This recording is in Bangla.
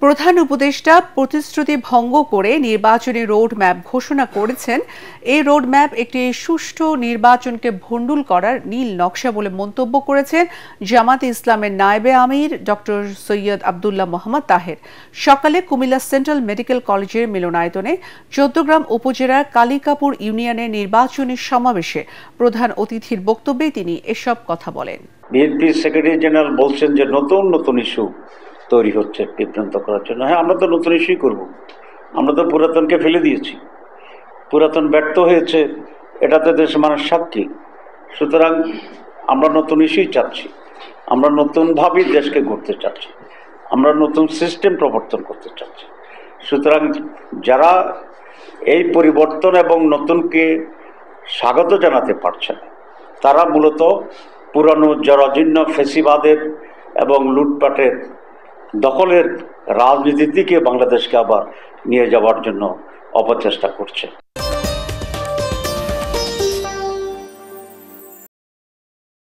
প্রধান উপদেষ্টা প্রতিশ্রুতি ভঙ্গ করে নির্বাচনী রোড ম্যাপ ঘোষণা করেছেন। এই রোড ম্যাপ একটি সুষ্ঠু নির্বাচনকে ভণ্ডুল করার নীল নকশা বলে মন্তব্য করেছেন জামাতে ইসলামের নায়েবে আমির ডক্টর সৈয়দ আব্দুল্লাহ মোহাম্মদ তাহের। সকালে কুমিল্লা সেন্ট্রাল মেডিকেল কলেজের মিলনায়তনে চৌদ্দগ্রাম উপজেলার কালিকাপুর ইউনিয়নের নির্বাচনী সমাবেশে প্রধান অতিথির বক্তব্যে তিনি এসব কথা বলেন। বিএনপি সেক্রেটারি জেনারেল বলছেন যে নতুন নতুন ইস্যু তৈরি হচ্ছে বিভ্রান্ত করার জন্য। হ্যাঁ, আমরা তো নতুন ইস্যুই করব। আমরা তো পুরাতনকে ফেলে দিয়েছি, পুরাতন ব্যর্থ হয়েছে, এটাতে দেশের মানুষ সাক্ষী। সুতরাং আমরা নতুন ইস্যুই চাচ্ছি, আমরা নতুনভাবেই দেশকে গড়তে চাচ্ছি, আমরা নতুন সিস্টেম প্রবর্তন করতে চাচ্ছি। সুতরাং যারা এই পরিবর্তন এবং নতুনকে স্বাগত জানাতে পারছে না, তারা মূলত পুরানো জরাজীর্ণ ফেসিবাদের এবং লুটপাটের দখলের রাজনীতির দিকে বাংলাদেশকে আবার নিয়ে যাওয়ার জন্য অপচেষ্টা করছে।